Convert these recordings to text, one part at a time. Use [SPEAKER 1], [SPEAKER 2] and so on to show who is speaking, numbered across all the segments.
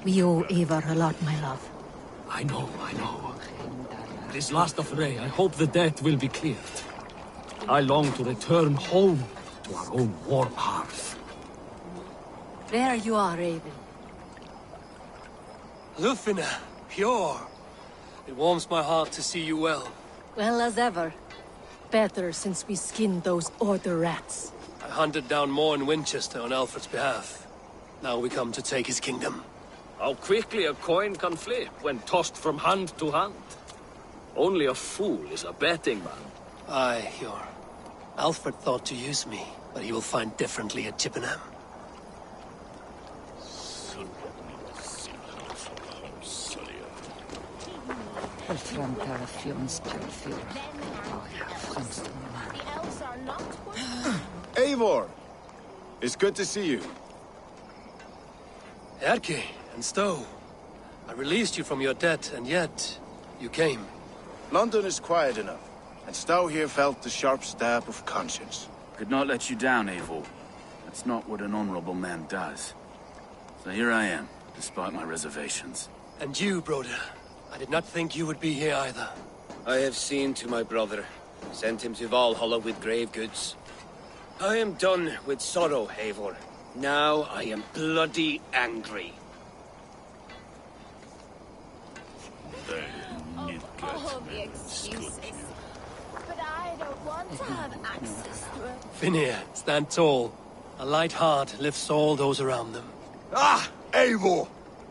[SPEAKER 1] We owe Eivor a lot, my love.
[SPEAKER 2] I know. This last affray, I hope the debt will be cleared. I long to return home to our own warm hearth.
[SPEAKER 1] There you are, Raven.
[SPEAKER 3] Lufina, pure. It warms my heart to see you well.
[SPEAKER 1] Well as ever. Better since we skinned those Order rats.
[SPEAKER 3] I hunted down more in Winchester on Alfred's behalf. Now we come to take his kingdom.
[SPEAKER 2] How quickly a coin can flip when tossed from hand to hand. Only a fool is a betting man.
[SPEAKER 3] Aye, Hjor. Alfred thought to use me, but he will find differently at Chippenham.
[SPEAKER 4] Eivor! It's good to see you.
[SPEAKER 3] Erke and Stowe. I released you from your debt, and yet you came.
[SPEAKER 4] London is quiet enough, and Stowe here felt the sharp stab of conscience.
[SPEAKER 5] Could not let you down, Eivor. That's not what an honorable man does. So here I am, despite my reservations.
[SPEAKER 3] And you, Broder. I did not think you would be here either.
[SPEAKER 6] I have seen to my brother. Sent him to Valhalla with grave goods. I am done with sorrow, Eivor. Now I am bloody angry.
[SPEAKER 7] All the excuses. But I don't want to have access to it.
[SPEAKER 3] Finir, stand tall. A light heart lifts all those around them.
[SPEAKER 8] Ah, Eivor!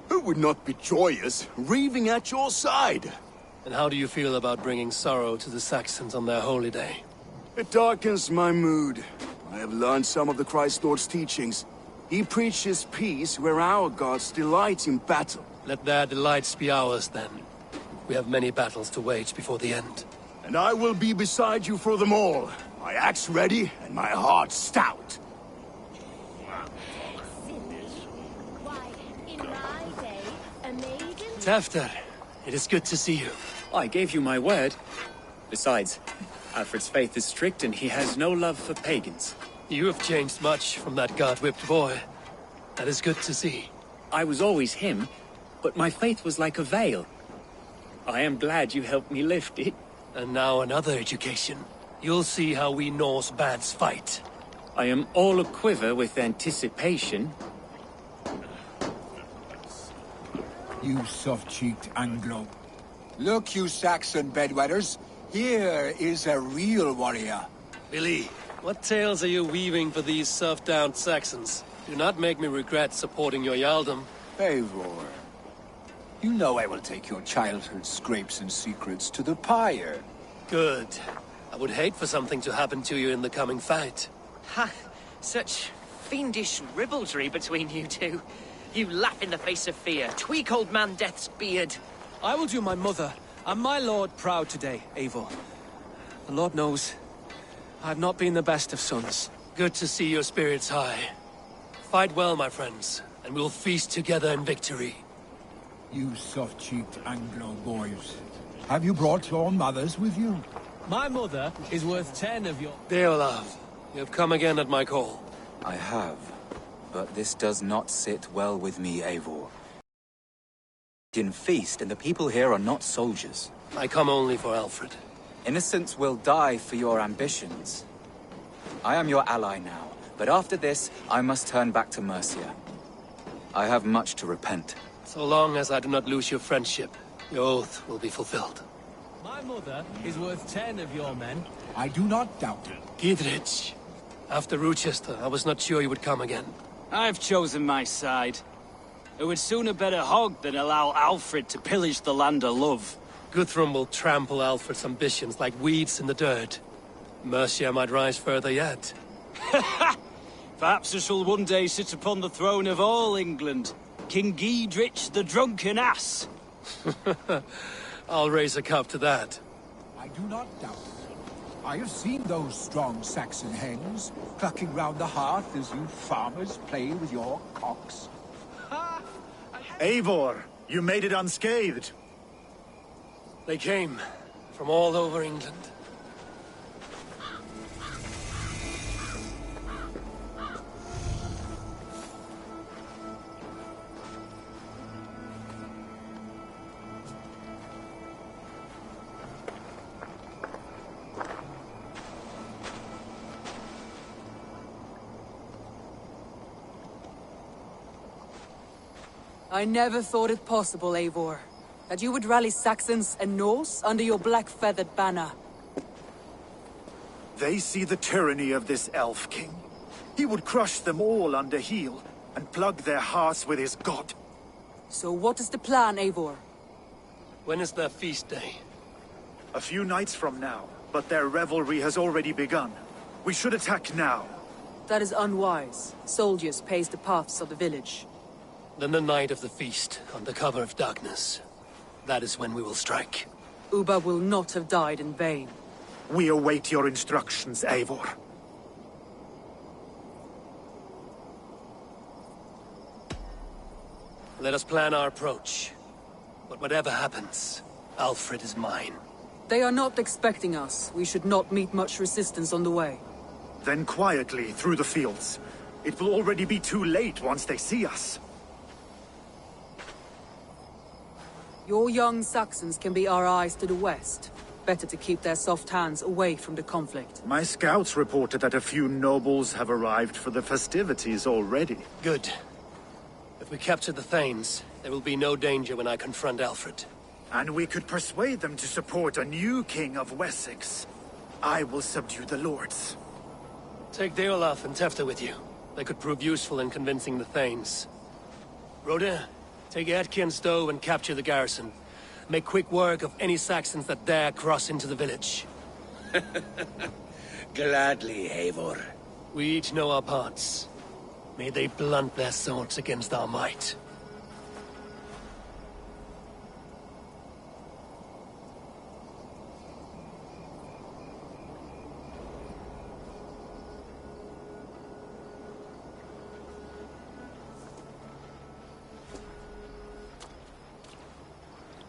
[SPEAKER 8] Who would not be joyous, raving at your side?
[SPEAKER 3] And how do you feel about bringing sorrow to the Saxons on their holy day?
[SPEAKER 8] It darkens my mood. I have learned some of the Christ Lord's teachings. He preaches peace where our gods delight in battle.
[SPEAKER 3] Let their delights be ours, then. We have many battles to wage before the end.
[SPEAKER 8] And I will be beside you for them all. My axe ready and my heart stout.
[SPEAKER 7] Why, in my day, a maiden...
[SPEAKER 3] Tafter, it is good to see you.
[SPEAKER 9] I gave you my word. Besides, Alfred's faith is strict and he has no love for pagans.
[SPEAKER 3] You have changed much from that God-whipped boy. That is good to see.
[SPEAKER 9] I was always him, but my faith was like a veil. I am glad you helped me lift it.
[SPEAKER 3] And now another education. You'll see how we Norse bads fight.
[SPEAKER 9] I am all a-quiver with anticipation.
[SPEAKER 10] You soft-cheeked Anglo.
[SPEAKER 11] Look, you Saxon bedwetters. Here is a real warrior.
[SPEAKER 3] Billy, what tales are you weaving for these soft-down Saxons? Do not make me regret supporting your Jarldom.
[SPEAKER 11] Eivor, you know I will take your childhood scrapes and secrets to the pyre.
[SPEAKER 3] Good. I would hate for something to happen to you in the coming fight.
[SPEAKER 12] Ha! Such fiendish ribaldry between you two. You laugh in the face of fear, tweak old man Death's beard.
[SPEAKER 13] I will do my mother and my lord proud today, Eivor. The Lord knows, I have not been the best of sons.
[SPEAKER 3] Good to see your spirits high. Fight well, my friends, and we'll feast together in victory.
[SPEAKER 10] You soft-cheeked Anglo boys. Have you brought your mothers with you?
[SPEAKER 13] My mother is worth 10 of your...
[SPEAKER 3] Deolav, you have come again at my call.
[SPEAKER 14] I have, but this does not sit well with me, Eivor. In feast, and the people here are not soldiers.
[SPEAKER 3] I come only for Alfred.
[SPEAKER 14] Innocents will die for your ambitions. I am your ally now, but after this, I must turn back to Mercia. I have much to repent.
[SPEAKER 3] So long as I do not lose your friendship, your oath will be fulfilled.
[SPEAKER 13] My mother is worth 10 of your men.
[SPEAKER 10] I do not doubt it.
[SPEAKER 3] Gidrich, after Rochester, I was not sure you would come again.
[SPEAKER 15] I've chosen my side. It would sooner bet a hog than allow Alfred to pillage the land of love.
[SPEAKER 3] Guthrum will trample Alfred's ambitions like weeds in the dirt. Mercia might rise further yet.
[SPEAKER 15] Perhaps I shall one day sit upon the throne of all England. King Giedrich the drunken ass.
[SPEAKER 3] I'll raise a cup to that.
[SPEAKER 10] I do not doubt it. I have seen those strong Saxon hens clucking round the hearth as you farmers play with your cocks.
[SPEAKER 16] Eivor, you made it unscathed.
[SPEAKER 3] They came from all over England.
[SPEAKER 17] I never thought it possible, Eivor, that you would rally Saxons and Norse under your black-feathered banner.
[SPEAKER 16] They see the tyranny of this elf king. He would crush them all under heel and plug their hearts with his god.
[SPEAKER 17] So what is the plan, Eivor?
[SPEAKER 3] When is their feast day?
[SPEAKER 16] A few nights from now, but their revelry has already begun. We should attack now.
[SPEAKER 17] That is unwise. Soldiers pace the paths of the village.
[SPEAKER 3] Then the night of the feast, under cover of darkness. That is when we will strike.
[SPEAKER 17] Uba will not have died in vain.
[SPEAKER 16] We await your instructions, Eivor.
[SPEAKER 3] Let us plan our approach. But whatever happens, Alfred is mine.
[SPEAKER 17] They are not expecting us. We should not meet much resistance on the way.
[SPEAKER 16] Then quietly through the fields. It will already be too late once they see us.
[SPEAKER 17] Your young Saxons can be our eyes to the west. Better to keep their soft hands away from the conflict.
[SPEAKER 16] My scouts reported that a few nobles have arrived for the festivities already.
[SPEAKER 3] Good. If we capture the Thanes, there will be no danger when I confront Alfred.
[SPEAKER 16] And we could persuade them to support a new king of Wessex. I will subdue the lords.
[SPEAKER 3] Take Deolaf and Tefta with you. They could prove useful in convincing the Thanes. Rhoda, take Edki and Stowe and capture the garrison. Make quick work of any Saxons that dare cross into the village.
[SPEAKER 6] Gladly, Eivor.
[SPEAKER 3] We each know our parts. May they blunt their swords against our might.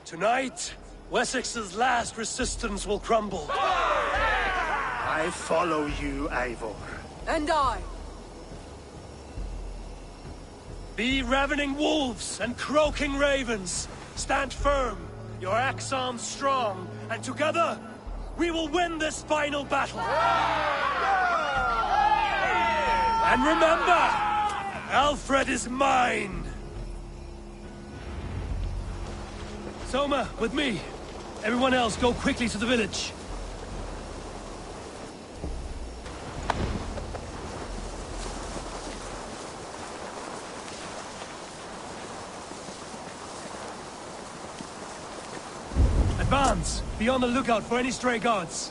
[SPEAKER 3] Tonight, Wessex's last resistance will crumble.
[SPEAKER 16] I follow you, Eivor.
[SPEAKER 17] And I.
[SPEAKER 3] Be ravening wolves and croaking ravens. Stand firm, your axe arms strong, and together, we will win this final battle. And remember, Alfred is mine. Soma, with me. Everyone else, go quickly to the village. Advance! Be on the lookout for any stray guards.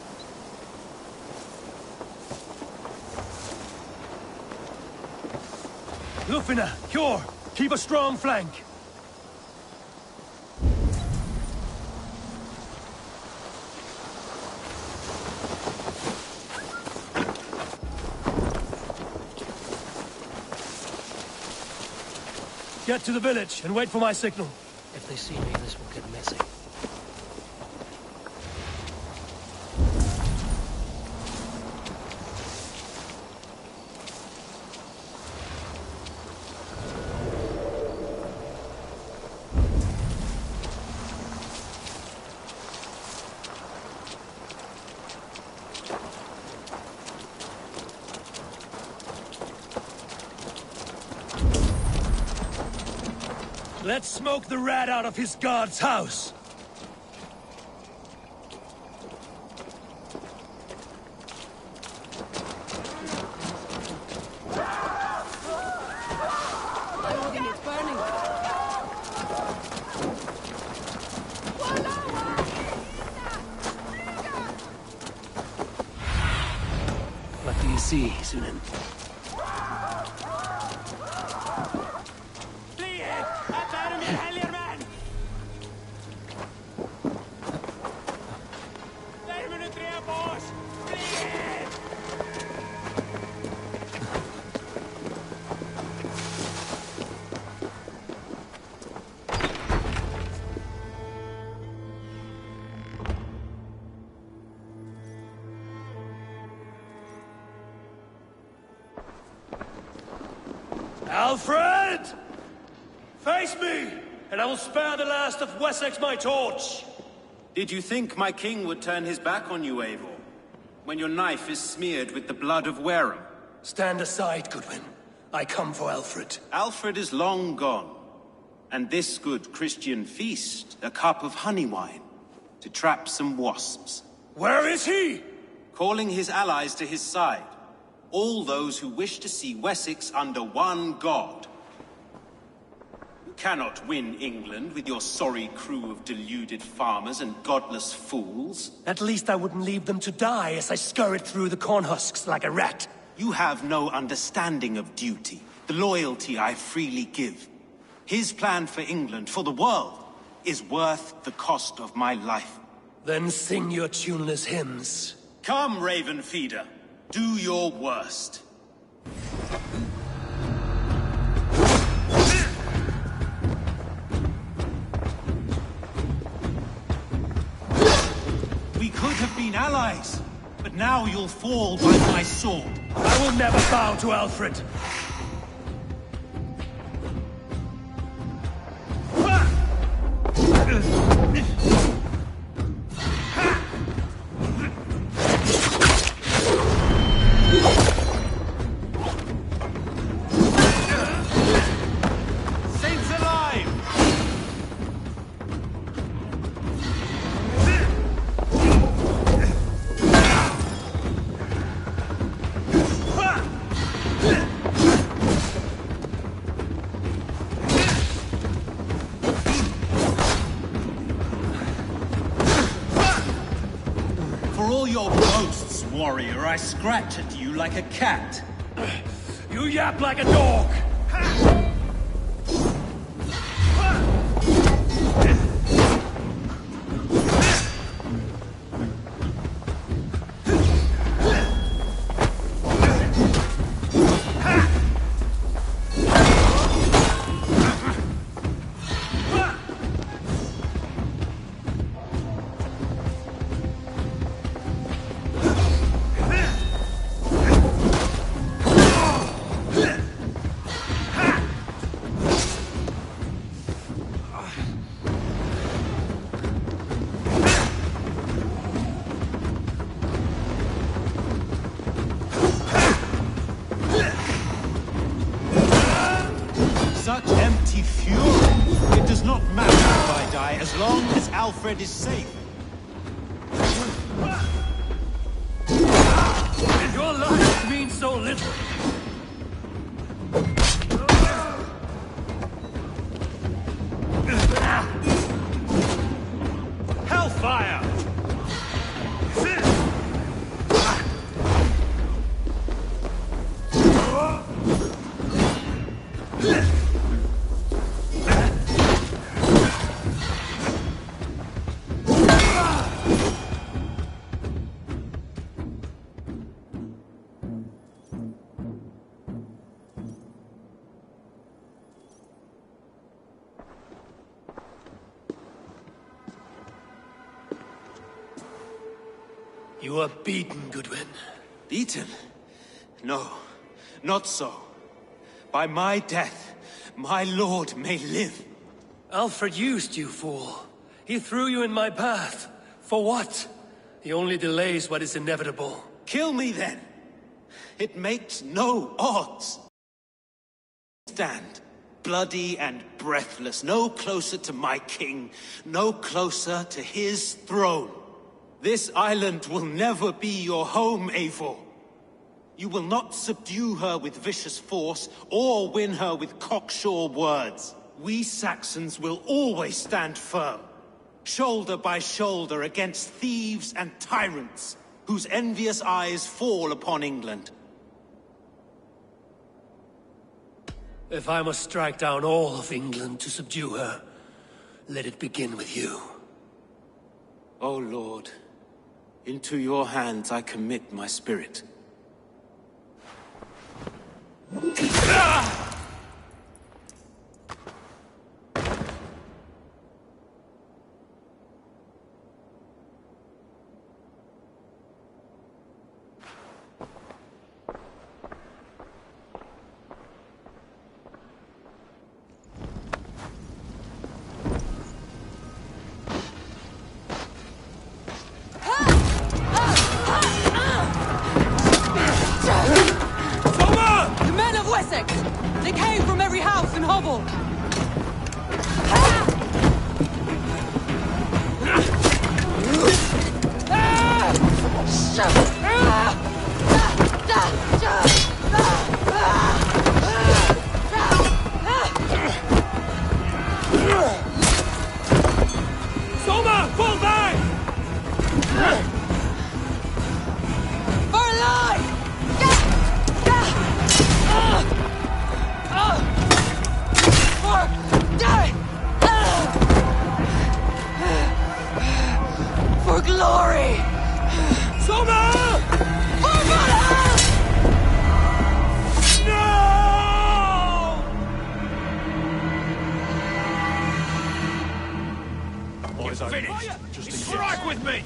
[SPEAKER 3] Lufina, Hjor, keep a strong flank. Get to the village and wait for my signal. If they see me, this will get messy. Let's smoke the rat out of his guard's house!
[SPEAKER 17] It's burning.
[SPEAKER 3] see, Sunan.
[SPEAKER 18] Alfred! Face me, and I will spare the last of Wessex my torch!
[SPEAKER 19] Did you think my king would turn his back on you, Eivor? When your knife is smeared with the blood of Wareham?
[SPEAKER 18] Stand aside, Goodwin. I come for Alfred.
[SPEAKER 19] Alfred is long gone. And this good Christian feast, a cup of honey wine, to trap some wasps.
[SPEAKER 18] Where is he?
[SPEAKER 19] Calling his allies to his side. All those who wish to see Wessex under one god. You cannot win England with your sorry crew of deluded farmers and godless fools.
[SPEAKER 18] At least I wouldn't leave them to die as I scurried through the corn husks like a rat.
[SPEAKER 19] You have no understanding of duty, the loyalty I freely give. His plan for England, for the world, is worth the cost of my life.
[SPEAKER 18] Then sing your tuneless hymns.
[SPEAKER 19] Come, Raven Feeder. Do your worst. We could have been allies, but now you'll fall by my sword.
[SPEAKER 18] I will never bow to Alfred.
[SPEAKER 19] Warrior, I scratch at you like a cat.
[SPEAKER 18] You yap like a dog!
[SPEAKER 19] Alfred is safe.
[SPEAKER 18] Your life means so little. Hellfire! You are beaten, Goodwin.
[SPEAKER 19] Beaten? No, not so. By my death, my lord may live.
[SPEAKER 18] Alfred used you, fool. He threw you in my path. For what? He only delays what is inevitable.
[SPEAKER 19] Kill me then. It makes no odds. Stand, bloody and breathless, no closer to my king, no closer to his throne. This island will never be your home, Eivor. You will not subdue her with vicious force, or win her with cocksure words. We Saxons will always stand firm, shoulder by shoulder against thieves and tyrants, whose envious eyes fall upon England.
[SPEAKER 18] If I must strike down all of England to subdue her, let it begin with you.
[SPEAKER 19] O Lord, into your hands I commit my spirit.
[SPEAKER 17] The men of Wessex! They came from every house and hovel!
[SPEAKER 18] Soma, fall back!
[SPEAKER 17] For life! For glory!
[SPEAKER 18] Soma!
[SPEAKER 17] For Valhalla!
[SPEAKER 18] Boys, I'm finished. Just strike with me!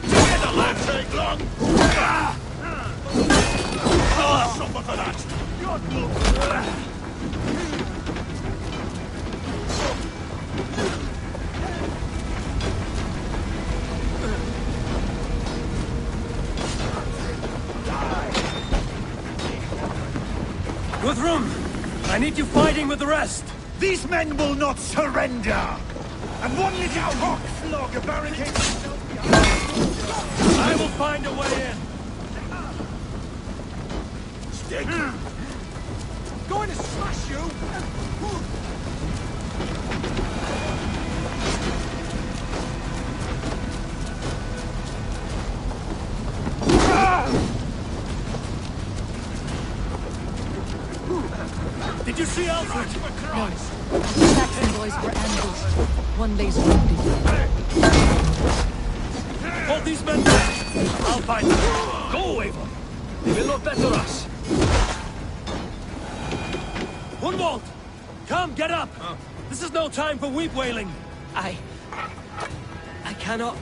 [SPEAKER 18] Together, lads, take long! Suffer for that! Guthrum, I need you fighting with the rest.
[SPEAKER 16] These men will not surrender! And one little cock flog a barricade himself behind.
[SPEAKER 18] I will find a way in.
[SPEAKER 16] Stick!
[SPEAKER 10] Going to smash you!
[SPEAKER 18] Did you see Alfred?
[SPEAKER 1] No. The Saxon boys were ambushed. One lays wounded.
[SPEAKER 18] Hold these men back. I'll find them. Go, Eivor. They will not better us. Hunwald! Come, get up! This is no time for weep wailing.
[SPEAKER 12] I cannot.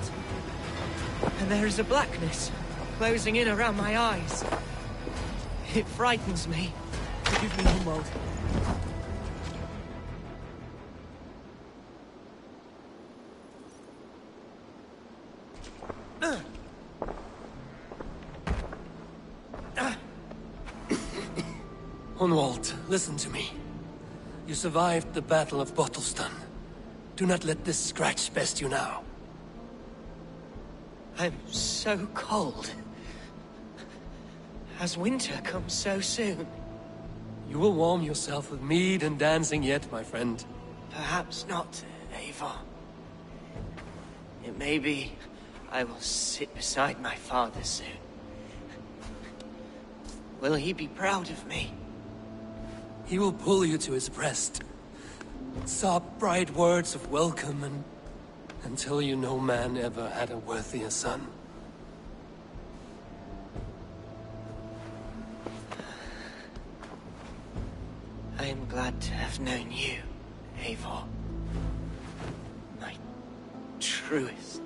[SPEAKER 12] And there is a blackness closing in around my eyes. It frightens me. Forgive me, Hunwald.
[SPEAKER 18] Hunwald, listen to me. You survived the Battle of Bottleston. Do not let this scratch best you now.
[SPEAKER 12] I'm so cold. Has winter come so soon?
[SPEAKER 18] You will warm yourself with mead and dancing yet, my friend.
[SPEAKER 12] Perhaps not, Eivor. It may be I will sit beside my father soon. Will he be proud of me?
[SPEAKER 18] He will pull you to his breast. Sob bright words of welcome and tell you no man ever had a worthier son.
[SPEAKER 12] I am glad to have known you, Eivor. My truest.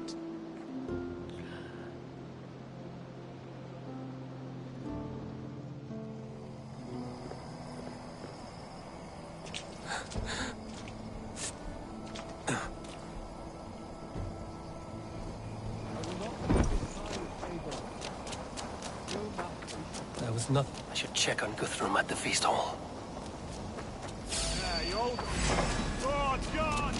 [SPEAKER 18] There was nothing. I should check on Guthrum at the feast hall.
[SPEAKER 16] God!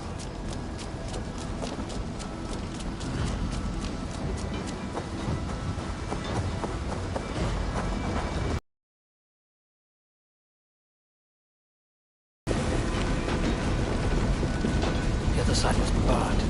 [SPEAKER 18] outside was burned.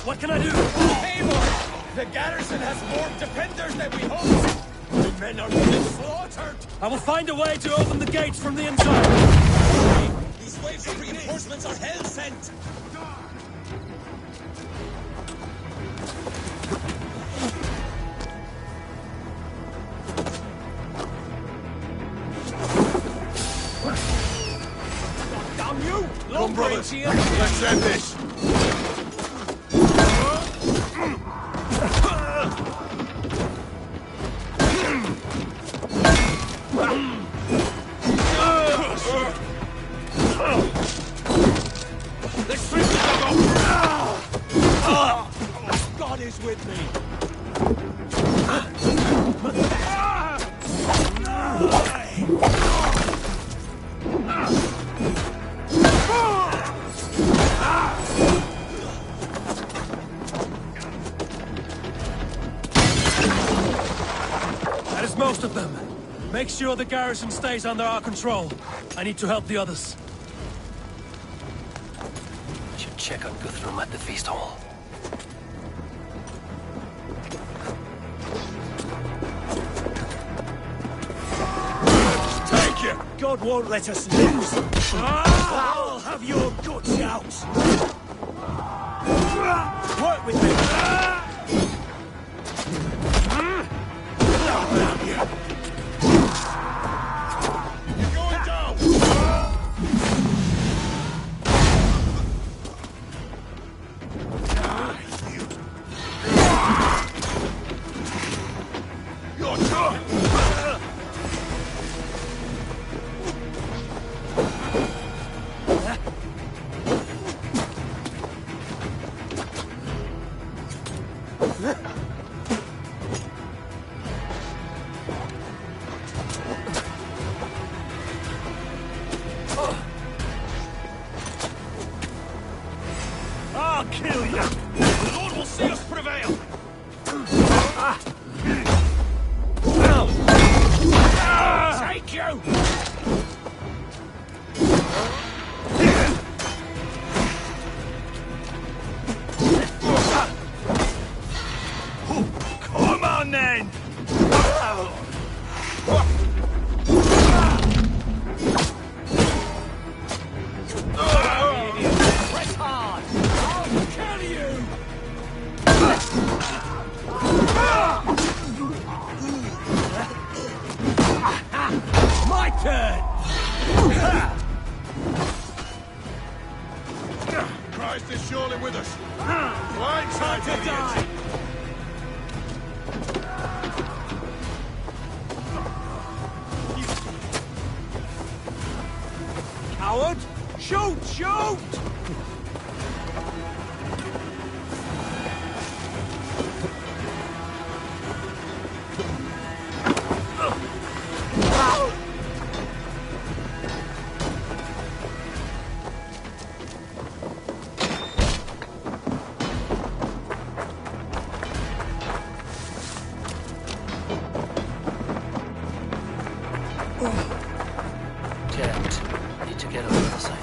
[SPEAKER 3] What can I do?
[SPEAKER 20] Eivor! The garrison has more defenders than we hoped! The men are being slaughtered!
[SPEAKER 3] I will find a way to open the gates from the inside!
[SPEAKER 20] These waves of reinforcements are hell-sent!
[SPEAKER 3] Damn you!
[SPEAKER 20] Come, brothers! Let's end this!
[SPEAKER 3] God is with me! That is most of them. Make sure the garrison stays under our control. I need to help the others. I should check on Guthrum at the feast hall.
[SPEAKER 20] Take you!
[SPEAKER 3] God won't let us lose. I'll have your guts out. Work with me.
[SPEAKER 20] You're going down! You're done!
[SPEAKER 3] I'll kill you!
[SPEAKER 20] The Lord will see us prevail!
[SPEAKER 3] Take you!
[SPEAKER 20] Come on, then!
[SPEAKER 3] Press hard! I'll kill you! My turn!
[SPEAKER 20] Christ is surely with us. Blind side to die!
[SPEAKER 3] Coward! Shoot! Shoot! Jammed. Need to get on the other side.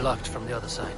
[SPEAKER 3] locked from the other side.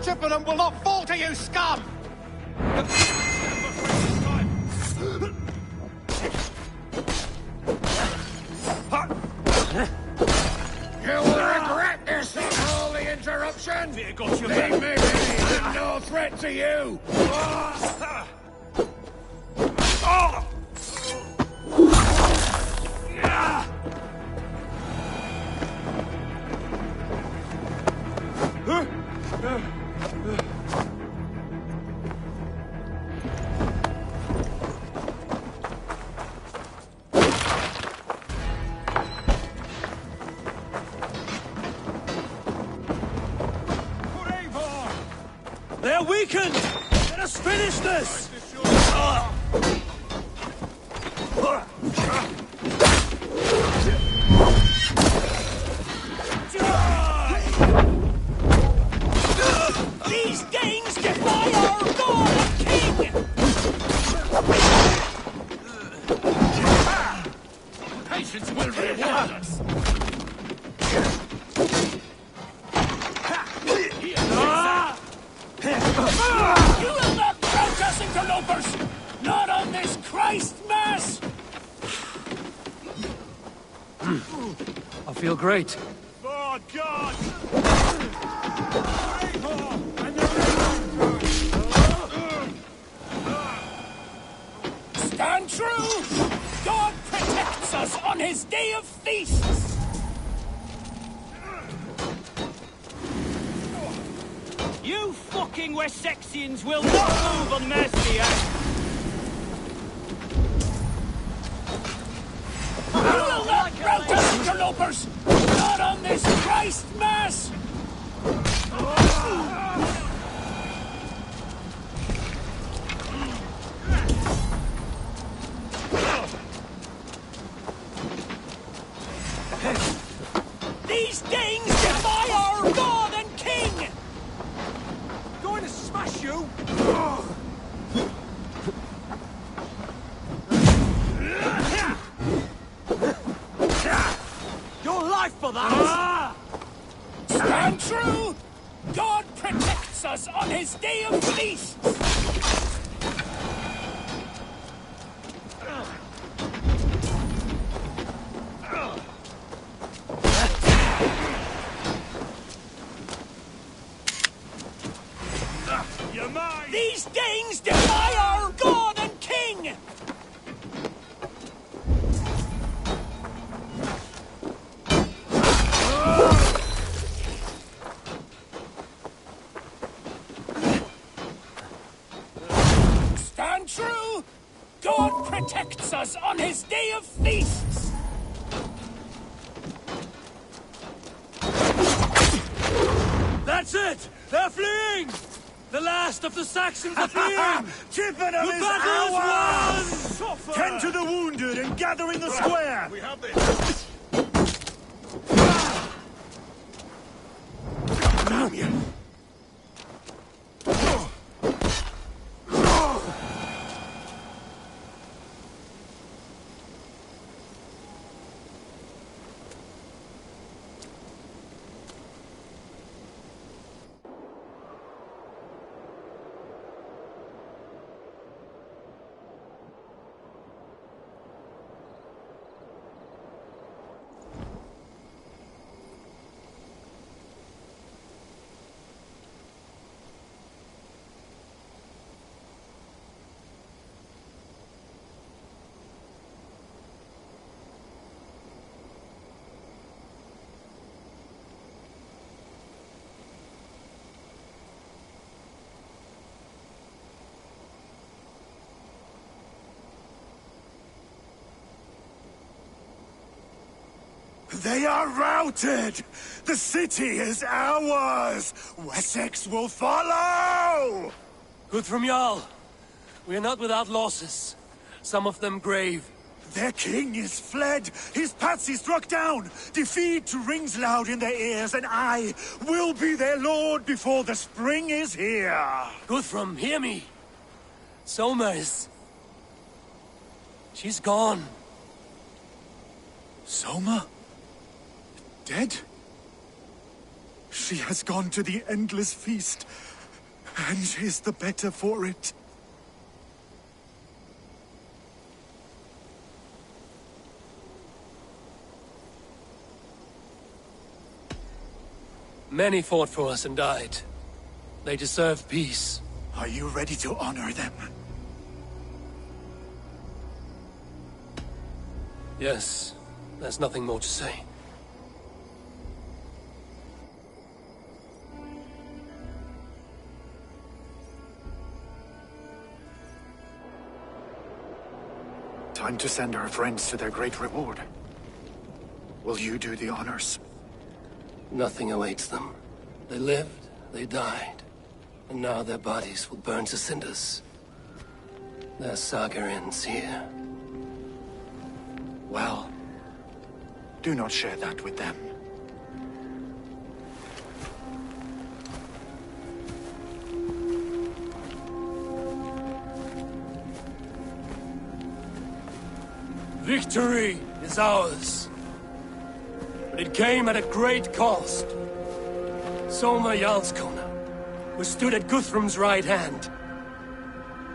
[SPEAKER 20] Chippenham will not fall to you, scum! You will regret this unholy interruption! They may be no threat to you!
[SPEAKER 13] They're weakened! Let us finish this!
[SPEAKER 20] These Danes defy our god and king! Patience will reward us! You will not crouch us, interlopers! Not on this Christ Mass!
[SPEAKER 3] I feel great.
[SPEAKER 20] Oh, God! Stand true! God protects us on his day of feasts!
[SPEAKER 15] You fucking Wessexians will not move on Mercia!
[SPEAKER 20] You will not rout us, interlopers! Not on this Christ Mass! These Danes defy our god and king!
[SPEAKER 10] Going to smash you!
[SPEAKER 20] Your life for that! Stand true! God protects us on his day of feasts! These Danes defy our god and king! protects us on his day of feasts!
[SPEAKER 2] That's it! They're fleeing! The last of the Saxons are fleeing!
[SPEAKER 16] Chippenham
[SPEAKER 2] The
[SPEAKER 16] is
[SPEAKER 2] battle
[SPEAKER 16] ours!
[SPEAKER 2] is won!
[SPEAKER 16] Tend to the wounded and gather in the square!
[SPEAKER 20] We have this!
[SPEAKER 16] They are routed! The city is ours! Wessex will follow!
[SPEAKER 3] Guthrum Jarl, we are not without losses. Some of them grave.
[SPEAKER 16] Their king is fled! His patsy struck down! Defeat rings loud in their ears, and I will be their lord before the spring is here!
[SPEAKER 3] Guthrum, hear me! Soma is... she's gone.
[SPEAKER 16] Soma? Dead? She has gone to the endless feast, and is the better for it.
[SPEAKER 3] Many fought for us and died. They deserve peace.
[SPEAKER 16] Are you ready to honor them?
[SPEAKER 3] Yes, there's nothing more to say.
[SPEAKER 16] Time to send our friends to their great reward. Will you do the honors?
[SPEAKER 3] Nothing awaits them. They lived, they died, and now their bodies will burn to cinders. Their saga ends here.
[SPEAKER 16] Well, do not share that with them.
[SPEAKER 3] Victory is ours. But it came at a great cost. Soma Jarlskona, who stood at Guthrum's right hand.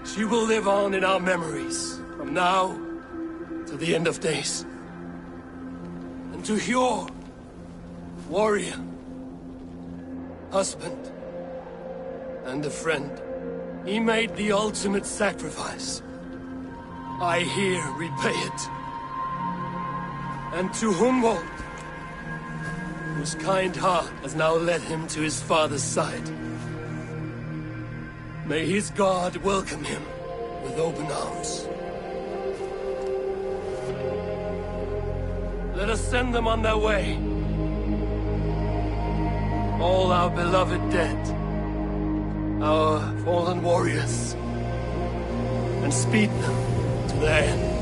[SPEAKER 3] She will live on in our memories, from now to the end of days. And to Hjor, warrior, husband, and a friend, he made the ultimate sacrifice. I here repay it. And to Humboldt, whose kind heart has now led him to his father's side. May his God welcome him with open arms. Let us send them on their way. All our beloved dead, our fallen warriors, and speed them to their end.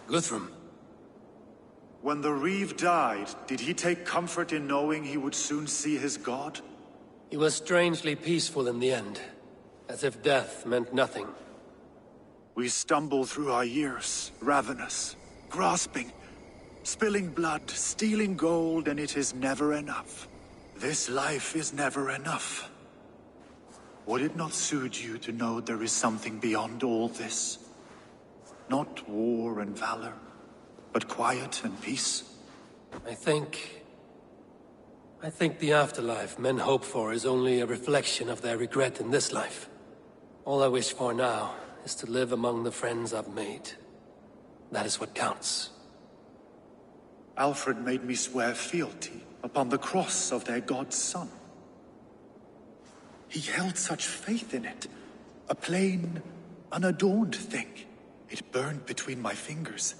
[SPEAKER 3] Guthrum.
[SPEAKER 16] When the Reeve died, did he take comfort in knowing he would soon see his god?
[SPEAKER 3] He was strangely peaceful in the end, as if death meant nothing.
[SPEAKER 16] We stumble through our years, ravenous, grasping, spilling blood, stealing gold, and it is never enough. This life is never enough. Would it not suit you to know there is something beyond all this? Not war and valor, but quiet and peace?
[SPEAKER 3] I think the afterlife men hope for is only a reflection of their regret in this life. All I wish for now is to live among the friends I've made. That is what counts.
[SPEAKER 16] Alfred made me swear fealty upon the cross of their god's son. He held such faith in it, a plain, unadorned thing. It burned between my fingers,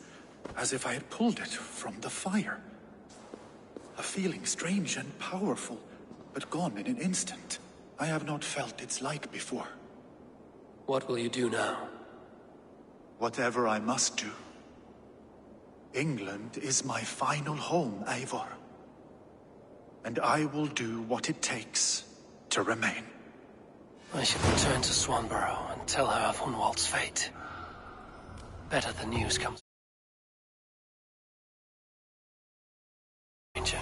[SPEAKER 16] as if I had pulled it from the fire. A feeling strange and powerful, but gone in an instant. I have not felt its like before.
[SPEAKER 3] What will you do now?
[SPEAKER 16] Whatever I must do. England is my final home, Eivor. And I will do what it takes to remain.
[SPEAKER 3] I should return to Swanborough and tell her of Hunwald's fate. Better the news comes. Ranger.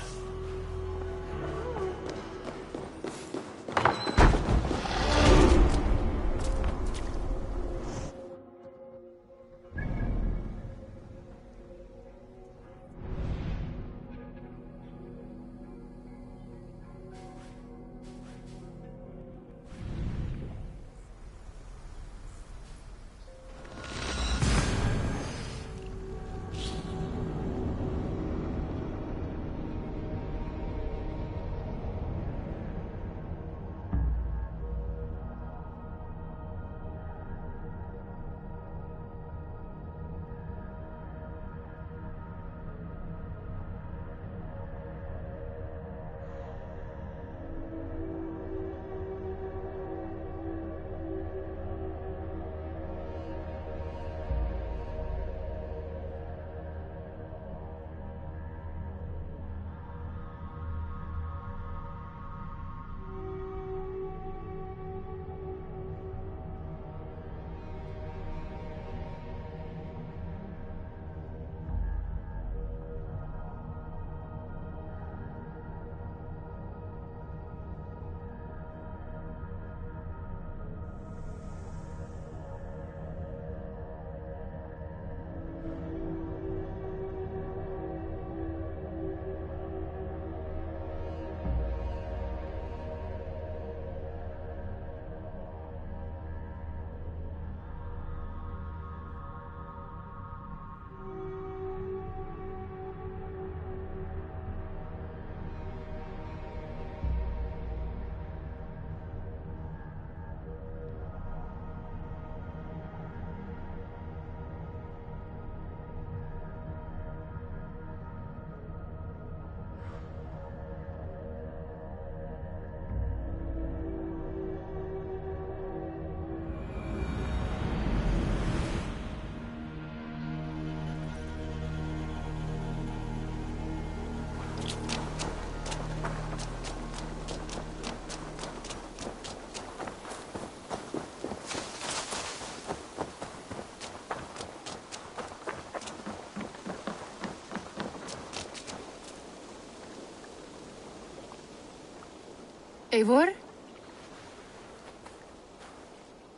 [SPEAKER 1] Eivor?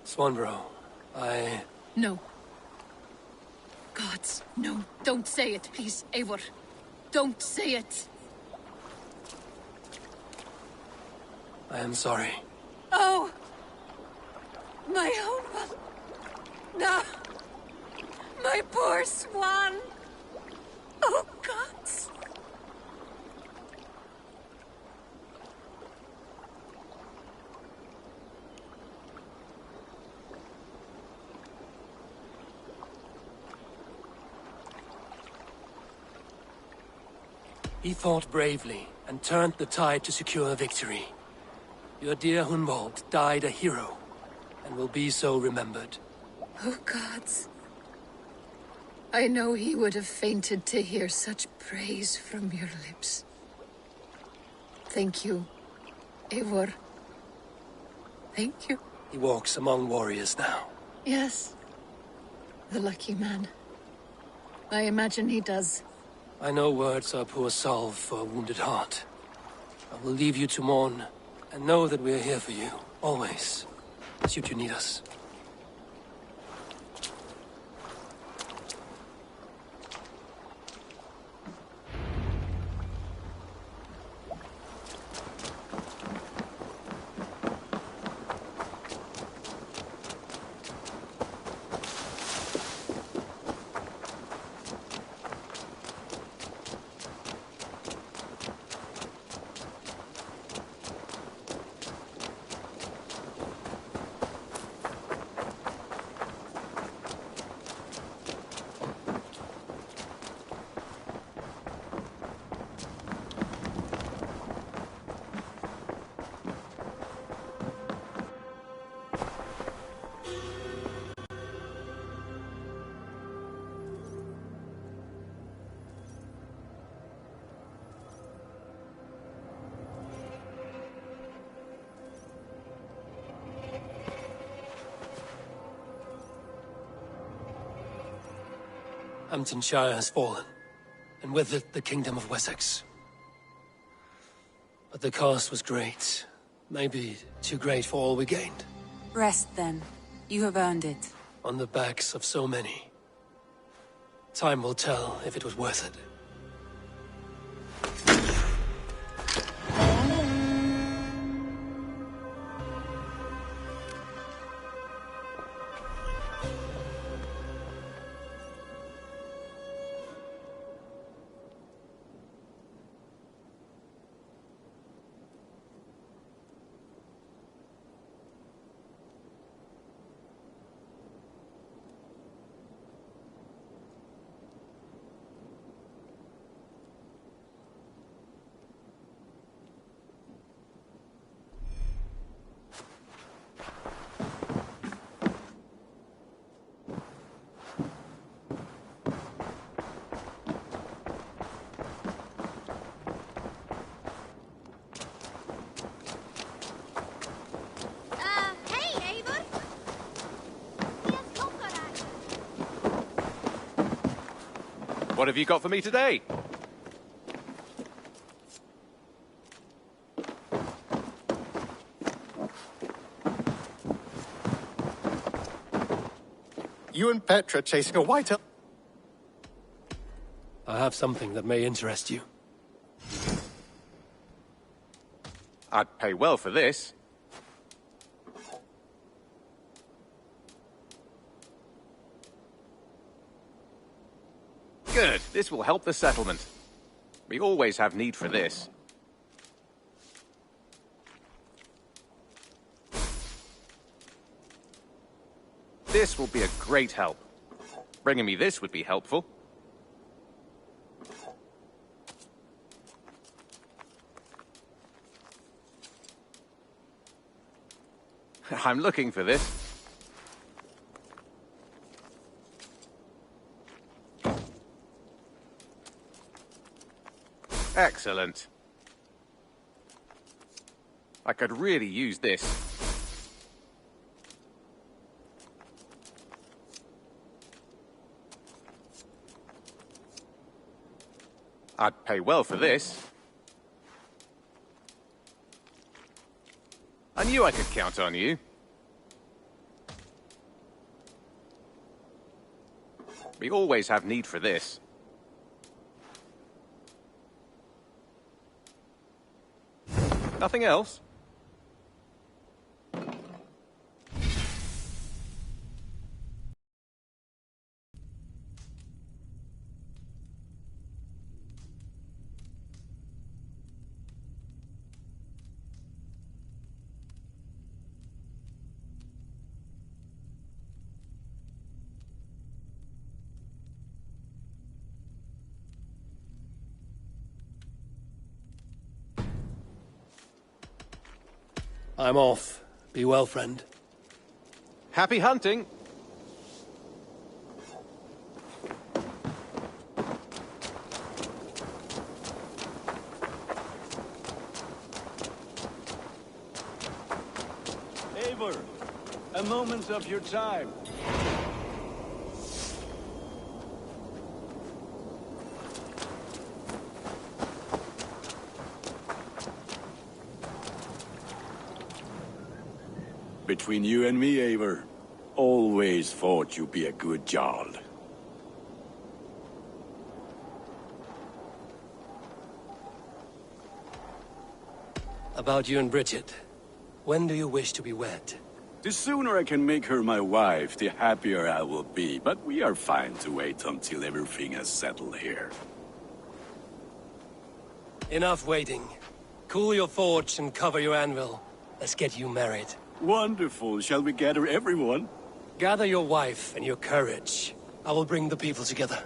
[SPEAKER 3] Swanborough,
[SPEAKER 1] No. Gods, no. Don't say it, please, Eivor. Don't say it.
[SPEAKER 3] I am sorry.
[SPEAKER 1] Oh! My own one. No! My poor swan! Oh, gods!
[SPEAKER 3] He fought bravely and turned the tide to secure victory. Your dear Hunwald died a hero, and will be so remembered.
[SPEAKER 1] Oh, gods.
[SPEAKER 21] I know he would have fainted to hear such praise from your lips. Thank you, Eivor. Thank you.
[SPEAKER 3] He walks among warriors now.
[SPEAKER 21] Yes. The lucky man. I imagine he does.
[SPEAKER 3] I know words are poor salve for a wounded heart. I will leave you to mourn, and know that we are here for you, always, should you need us. Hamptonshire has fallen, and with it the Kingdom of Wessex. But the cost was great. Maybe too great for all we gained.
[SPEAKER 17] Rest then. You have earned it.
[SPEAKER 3] On the backs of so many. Time will tell if it was worth it.
[SPEAKER 22] What have you got for me today?
[SPEAKER 23] You and Petra chasing a white elf?
[SPEAKER 3] I have something that may interest you.
[SPEAKER 22] I'd pay well for this. Good. This will help the settlement. We always have need for this. This will be a great help. Bringing me this would be helpful. I'm looking for this. Excellent. I could really use this. I'd pay well for this. I knew I could count on you. We always have need for this. Nothing else?
[SPEAKER 3] I'm off. Be well, friend.
[SPEAKER 22] Happy hunting!
[SPEAKER 15] A moment of your time. Between you and me, Eivor, always thought you'd be a good Jarl.
[SPEAKER 3] About you and Bridget. When do you wish to be wed?
[SPEAKER 15] The sooner I can make her my wife, the happier I will be. But we are fine to wait until everything has settled here.
[SPEAKER 3] Enough waiting. Cool your forge and cover your anvil. Let's get you married.
[SPEAKER 15] Wonderful. Shall we gather everyone?
[SPEAKER 3] Gather your wife and your courage. I will bring the people together.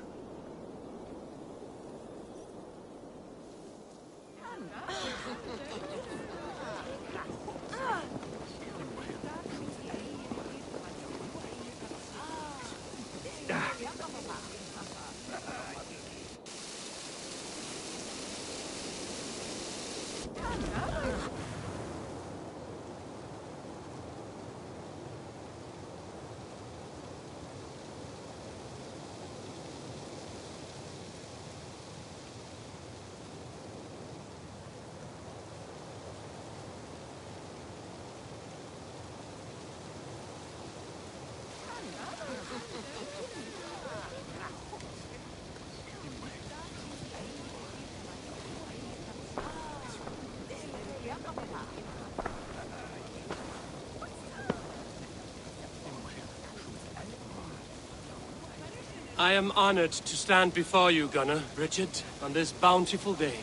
[SPEAKER 3] I am honored to stand before you, Gunnar, Bridget, on this bountiful day,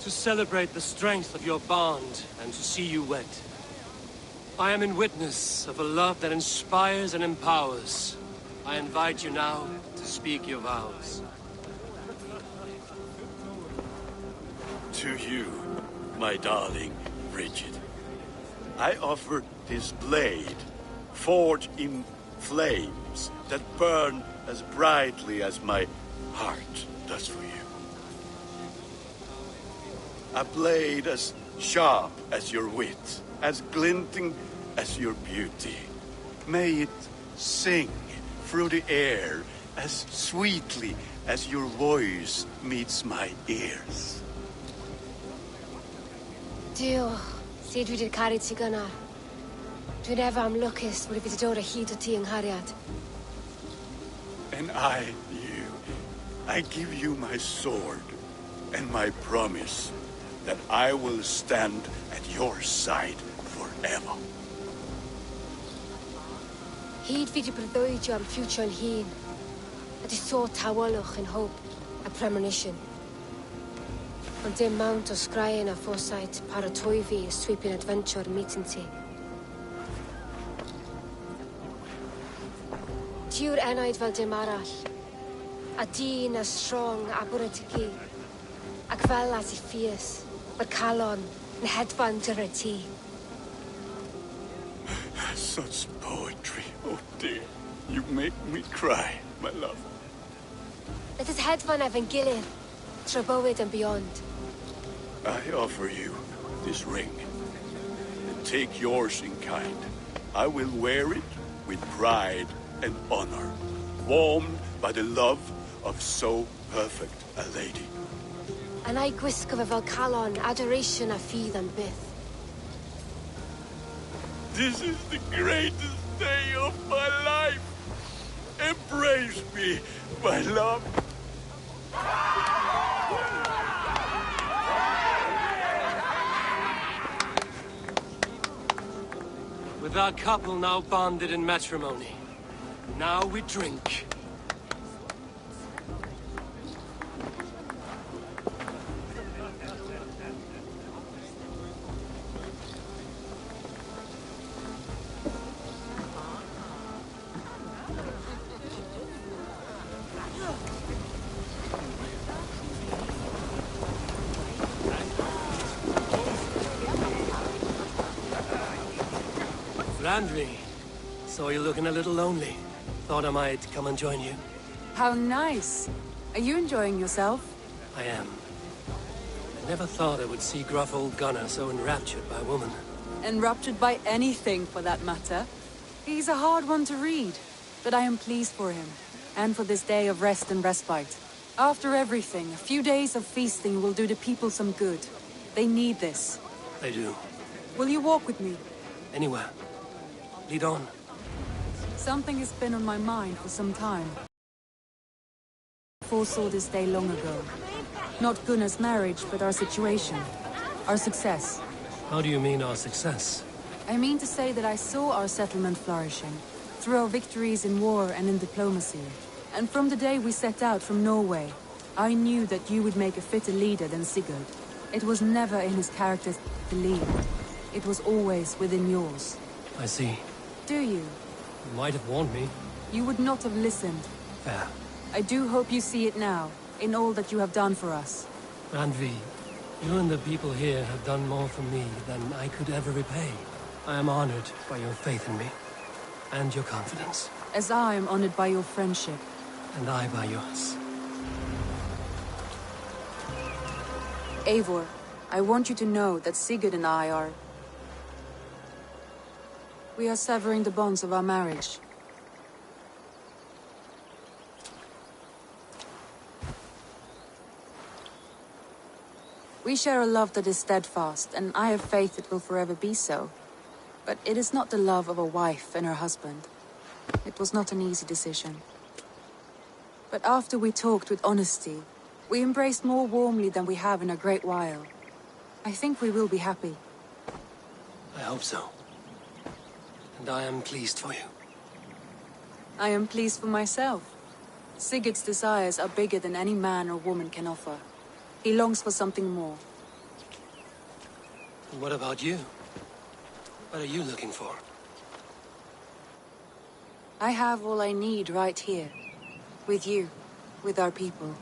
[SPEAKER 3] to celebrate the strength of your bond and to see you wed. I am in witness of a love that inspires and empowers. I invite you now to speak your vows.
[SPEAKER 15] To you, my darling Bridget, I offer this blade, forged in flames that burn as brightly as my heart does for you. A blade as sharp as your wit, as glinting as your beauty. May it sing through the air as sweetly as your voice meets my ears.
[SPEAKER 4] Dio, see dwi di'r caru ti gynnar. Dwi'n efo am lwcus bod I wedi dod o hyd o ti yng nghariad.
[SPEAKER 15] And I, you, I give you my sword and my promise that I will stand at your side forever.
[SPEAKER 4] Hyd fi di breuddwydio am ffutio'n hun, a di sôn tawelwch yn hope a premonition. Ond dim mount o sgraen a foresight paratoi fi a sweeping adventure meeting ti. Tiw'r enaid fel dim arall, a dyn as strong a bwrentigi, ac fel as I fierce, mae'r calon yn hedfan dyr y ti.
[SPEAKER 15] Such poetry, oh dear. You make me cry, my love.
[SPEAKER 4] Let us hedfan efo'n gilydd, tro bywyd and beyond.
[SPEAKER 15] I offer you this ring. And take yours in kind. I will wear it with pride and honor, warmed by the love of so perfect a lady.
[SPEAKER 4] And I gwisgo fe fel calon, adoration a ffydd am byth.
[SPEAKER 15] This is the greatest day of my life. Embrace me, my love.
[SPEAKER 3] With our couple now bonded in matrimony, now we drink. Randvi, saw you looking a little lonely. Thought I might come and join you.
[SPEAKER 17] How nice. Are you enjoying yourself?
[SPEAKER 3] I am. I never thought I would see gruff old Gunnar so enraptured by a woman.
[SPEAKER 17] Enraptured by anything, for that matter. He's a hard one to read, but I am pleased for him, and for this day of rest and respite. After everything, a few days of feasting will do the people some good. They need this.
[SPEAKER 3] They do.
[SPEAKER 17] Will you walk with me?
[SPEAKER 3] Anywhere. Lead on.
[SPEAKER 17] Something has been on my mind for some time. I foresaw this day long ago. Not Gunnar's marriage, but our situation. Our success.
[SPEAKER 3] How do you mean our success?
[SPEAKER 17] I mean to say that I saw our settlement flourishing, through our victories in war and in diplomacy. And from the day we set out from Norway, I knew that you would make a fitter leader than Sigurd. It was never in his character to lead. It was always within yours.
[SPEAKER 3] I see.
[SPEAKER 17] Do you?
[SPEAKER 3] You might have warned me.
[SPEAKER 17] You would not have listened.
[SPEAKER 3] Fair.
[SPEAKER 17] I do hope you see it now, in all that you have done for us.
[SPEAKER 3] Randvi, you and the people here have done more for me than I could ever repay. I am honored by your faith in me, and your confidence.
[SPEAKER 17] As I am honored by your friendship.
[SPEAKER 3] And I by yours.
[SPEAKER 17] Eivor, I want you to know that Sigurd and I are... We are severing the bonds of our marriage. We share a love that is steadfast, and I have faith it will forever be so. But it is not the love of a wife and her husband. It was not an easy decision. But after we talked with honesty, we embraced more warmly than we have in a great while. I think we will be happy.
[SPEAKER 3] I hope so. And I am pleased for you.
[SPEAKER 17] I am pleased for myself. Sigurd's desires are bigger than any man or woman can offer. He longs for something more.
[SPEAKER 3] And what about you? What are you looking for?
[SPEAKER 17] I have all I need right here. With you. With our people.